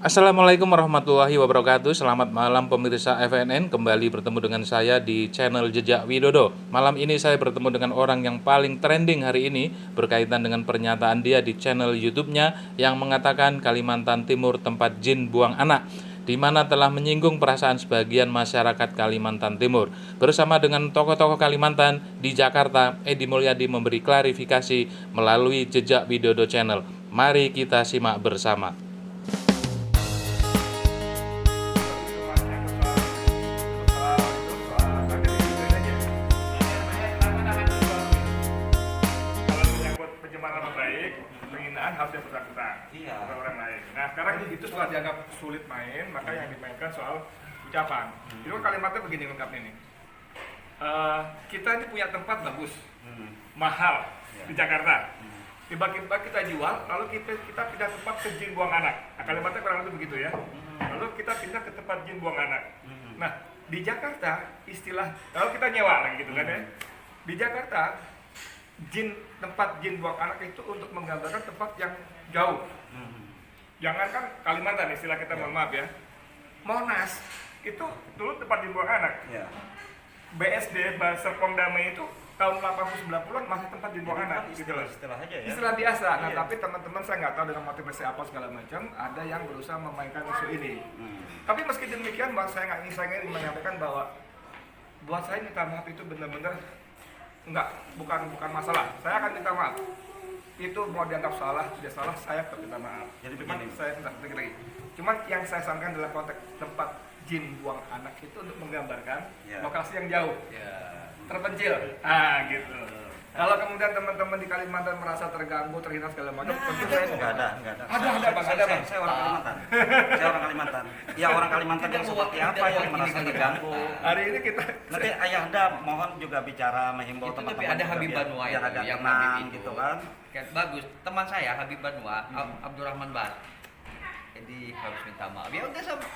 Assalamualaikum warahmatullahi wabarakatuh. Selamat malam pemirsa FNN. Kembali bertemu dengan saya di channel Jejak Widodo. Malam ini saya bertemu dengan orang yang paling trending hari ini berkaitan dengan pernyataan dia di channel YouTube-nya yang mengatakan Kalimantan Timur tempat jin buang anak, di mana telah menyinggung perasaan sebagian masyarakat Kalimantan Timur. Bersama dengan tokoh-tokoh Kalimantan di Jakarta, Edi Mulyadi memberi klarifikasi melalui Jejak Widodo channel. Mari kita simak bersama. Tapi cuma nyangkut soal itu soal nanti digituin aja. Kalau menyangkut pencemaran nama baik, penghinaan harus yang bersangkutan Iya. bukan orang lain. Nah sekarang itu setelah dianggap sulit main, maka yang dimainkan soal ucapan. Itu kalimatnya begini lengkapnya nih. Kita ini punya tempat bagus, mahal di Jakarta. Tiba-tiba kita jual, lalu kita pindah tempat ke jin buang anak. Nah, kalimatnya kurang lebih begitu ya. Lalu kita pindah ke tempat jin buang anak. Nah, di Jakarta istilah, kalau kita nyewa lagi gitu kan ya. Di Jakarta, tempat jin buang anak itu untuk menggambarkan tempat yang jauh. Jangankan Kalimantan, istilah kita mohon maaf ya. Monas itu dulu tempat jin buang anak. Ya. BSD, Serpong Damai itu tahun 80-90-an masih tempat dibuang anak gitu loh. Istilah aja ya. Istilah biasa. Nah, Iya. tapi teman-teman saya nggak tahu dengan motivasi apa segala macam, ada yang berusaha memainkan isu ini. Tapi meski demikian, bahwa saya ingin menyampaikan bahwa buat saya minta maaf itu benar-benar bukan masalah. Saya akan minta maaf. Itu mau dianggap salah, tidak salah, saya tetap minta maaf. Jadi Cuman begini. saya tidak lagi. Cuman yang saya sampaikan dalam konteks tempat jin buang anak itu untuk menggambarkan Ya. lokasi yang jauh, Ya. terpencil. Gitu. Kalau kemudian teman-teman di Kalimantan merasa terganggu, terhina segala macam, tentu saya Enggak ada. Ada, Bang, ada, Bang. Saya orang Kalimantan. Saya orang Kalimantan. Ya orang Kalimantan yang seperti apa yang merasa terganggu. Hari ini kita Nanti Ayahanda mohon juga bicara menghimbau Itu teman-teman lebih ada juga Habib biar- Banua biar itu, agak yang tenang Habib itu. gitu kan. Kan bagus, teman saya Habib Banua, Abdurrahman Bar. Jadi harus minta maaf. Ya udah sama.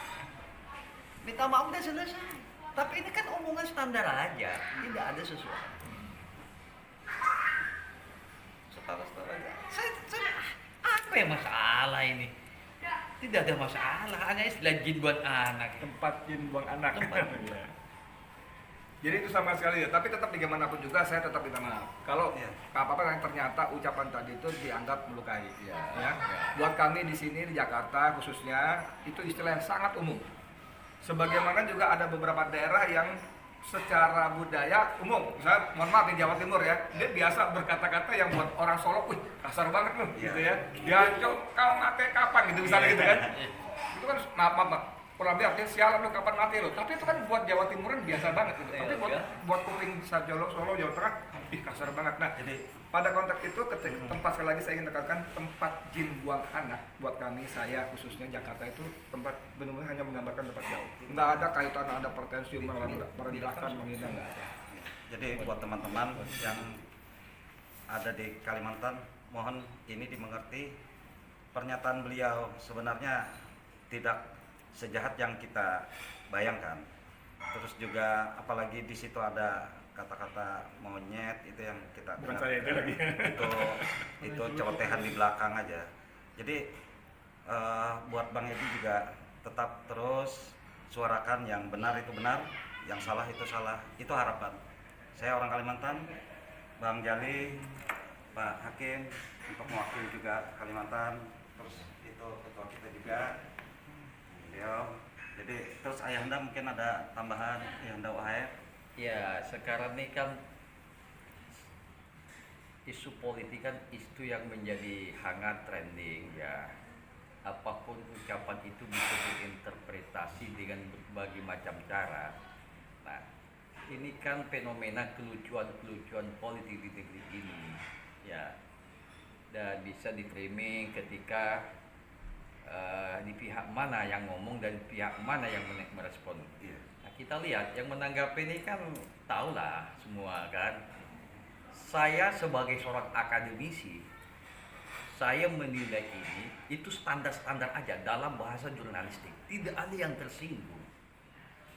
Minta maaf udah selesai. Tapi ini kan omongan standar aja, tidak ada sesuatu. Setara-setara aja. Saya, apa yang masalah ini? Tidak ada masalah, hanya istilah jin buat anak. tempat jin buang anak. Tempat. Iya. Jadi itu sama sekali ya, tapi tetap bagaimanapun juga saya tetap minta maaf. Kalau Iya. apa-apa yang ternyata ucapan tadi itu dianggap melukai, Iya. ya. Buat kami di sini di Jakarta khususnya itu istilah yang sangat umum. Sebagaimana juga ada beberapa daerah yang secara budaya umum, misalnya mohon maaf di Jawa Timur ya, dia biasa berkata-kata yang buat orang Solo, wih kasar banget loh, Iya. gitu ya. Dia kau mati kapan gitu misalnya gitu kan. Itu kan maaf, kurang lebih artinya sialan lu kapan mati lu. Tapi itu kan buat Jawa Timuran biasa banget gitu. Tapi Iya. buat kuping Solo, Jawa Tengah, ih kasar banget. Nah, Jadi pada konteks itu ketika tempat sekali lagi saya ingin tekankan tempat jin buang anak buat kami saya khususnya Jakarta itu tempat benar-benar hanya menggambarkan tempat jauh. Nggak ada kaitan ada pretensi merendahkan menghina nggak ada. jadi buat teman-teman yang ada di Kalimantan, mohon ini dimengerti, pernyataan beliau sebenarnya tidak sejahat yang kita bayangkan. Terus juga apalagi di situ ada kata-kata monyet, itu yang kita Bukan dengar. saya itu lagi. itu celotehan di belakang aja. Jadi buat Bang Edi juga tetap terus suarakan yang benar itu benar, yang salah itu salah. Itu harapan. Saya orang Kalimantan, Bang Jali, Pak Hakim untuk mewakili juga Kalimantan. Terus itu ketua kita juga, beliau. Jadi terus Ayahanda mungkin ada tambahan, Ayahanda Wahid. Ya, sekarang ini kan isu politik kan isu yang menjadi hangat trending ya. Apapun ucapan itu bisa diinterpretasi dengan berbagai macam cara. Nah, ini kan fenomena kelucuan-kelucuan politik di negeri ini ya. Dan bisa di-framing ketika di pihak mana yang ngomong dan pihak mana yang merespon. Iya. Nah, kita lihat yang menanggapi ini kan tahulah semua kan. Saya sebagai seorang akademisi, saya menilai ini itu standar-standar aja dalam bahasa jurnalistik. Tidak ada yang tersinggung.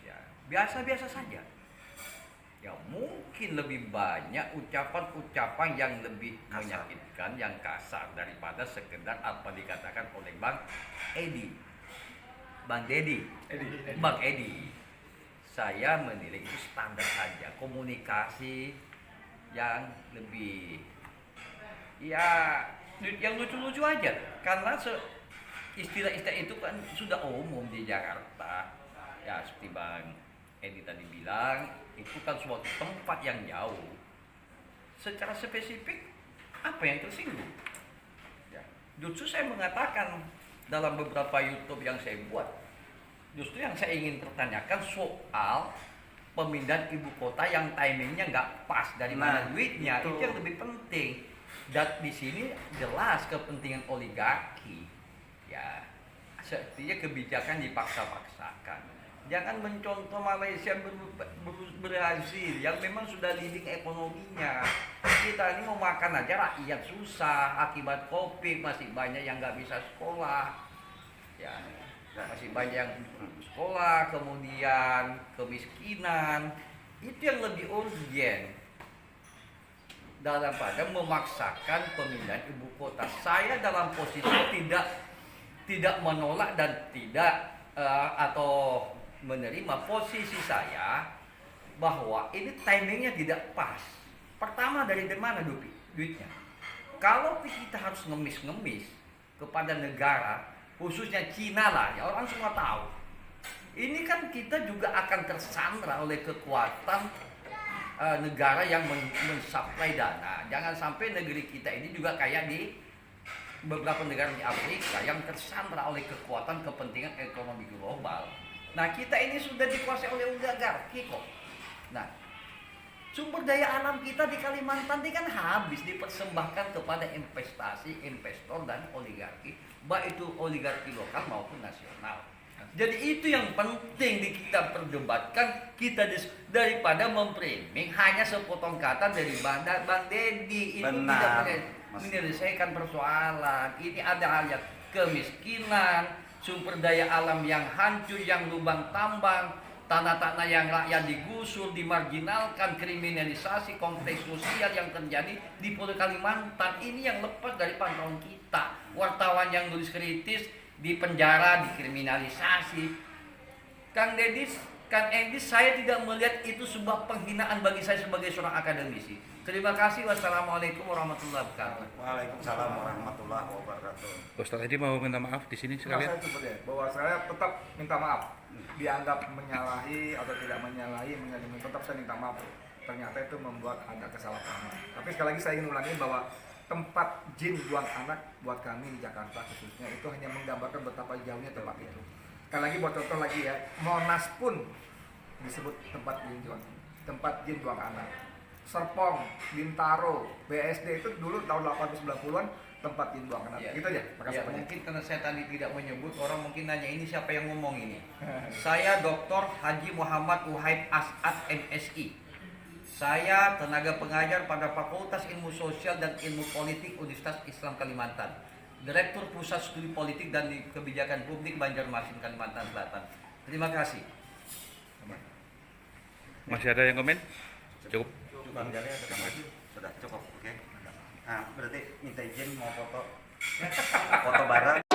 Ya, biasa-biasa saja. Ya mungkin lebih banyak ucapan-ucapan yang lebih Kasar. menyakitkan, yang kasar daripada sekedar apa dikatakan oleh Bang Edi. Bang Dedi, Edi. Bang Edi, saya menilai itu standar saja, komunikasi yang lebih ya yang lucu-lucu aja, karena istilah-istilah itu kan sudah umum di Jakarta ya, seperti Bang Edi tadi bilang, itu kan suatu tempat yang jauh. Secara spesifik apa yang tersinggung ya, justru saya mengatakan dalam beberapa YouTube yang saya buat, justru yang saya ingin pertanyakan soal pemindahan ibu kota yang timingnya nggak pas, dari mana duitnya, itu yang lebih penting. Dan di sini jelas kepentingan oligarki ya, sepertinya kebijakan dipaksa-paksakan. Jangan mencontoh Malaysia berhasil yang memang sudah leading ekonominya. Kita ini mau makan aja rakyat susah akibat COVID, masih banyak yang nggak bisa sekolah ya, masih banyak yang sekolah, kemudian kemiskinan. Itu yang lebih urgent daripada memaksakan pemindahan ibu kota. Saya dalam posisi tidak menolak dan tidak atau menerima posisi saya bahwa ini timingnya tidak pas. Pertama, dari mana duitnya? Kalau kita harus ngemis-ngemis kepada negara, khususnya Cina lah, ya orang semua tahu. Ini kan kita juga akan tersandra oleh kekuatan negara yang mensuplai dana. Jangan sampai negeri kita ini juga kayak di beberapa negara di Afrika yang tersandra oleh kekuatan kepentingan ekonomi global. Nah, kita ini sudah dikuasai oleh oligarki kok. Nah, sumber daya alam kita di Kalimantan ini kan habis dipersembahkan kepada investasi, investor dan oligarki, baik itu oligarki lokal maupun nasional. Jadi itu yang penting kita perdebatkan, daripada memframing hanya sepotong kata dari Bang Dedi. Itu Benar, tidak menyelesaikan persoalan. Ini ada hal yang kemiskinan, sumber daya alam yang hancur, yang lubang tambang, tanah-tanah yang rakyat digusur, dimarginalkan, kriminalisasi, konflik sosial yang terjadi di Pulau Kalimantan. Ini yang lepas dari pantauan kita. Wartawan yang nulis kritis di penjara, dikriminalisasi. Kang Edi, saya tidak melihat itu sebuah penghinaan bagi saya sebagai seorang akademisi. Terima kasih. Wassalamualaikum warahmatullahi wabarakatuh. Waalaikumsalam warahmatullahi wabarakatuh. Ustaz Edi mau minta maaf di sini sekalian. Saya seperti bahwa saya tetap minta maaf, dianggap menyalahi atau tidak menyalahi, tetap saya minta maaf. Ternyata itu membuat ada kesalahpahaman. Tapi sekali lagi saya ingin ulangi bahwa tempat jin buang anak buat kami di Jakarta khususnya itu hanya menggambarkan betapa jauhnya tempat itu. Sekali lagi buat contoh lagi ya, Monas pun disebut tempat jin buang anak. Serpong, Bintaro, BSD itu dulu tahun 80-90-an tempat jin buang anak. Ya. Gitu aja. Makasih Ya, banyak. mungkin karena saya tadi tidak menyebut, orang mungkin nanya ini siapa yang ngomong ini. Saya Dr. Haji Muhammad Wahid As'ad MSI. Saya tenaga pengajar pada Fakultas Ilmu Sosial dan Ilmu Politik Universitas Islam Kalimantan, Direktur Pusat Studi Politik dan Kebijakan Publik Banjarmasin, Kalimantan Selatan. Terima kasih. Masih ada yang komen? Cukup. Bang Jali ada tambahan? Sudah cukup, oke. Nah, berarti minta izin mau foto bareng.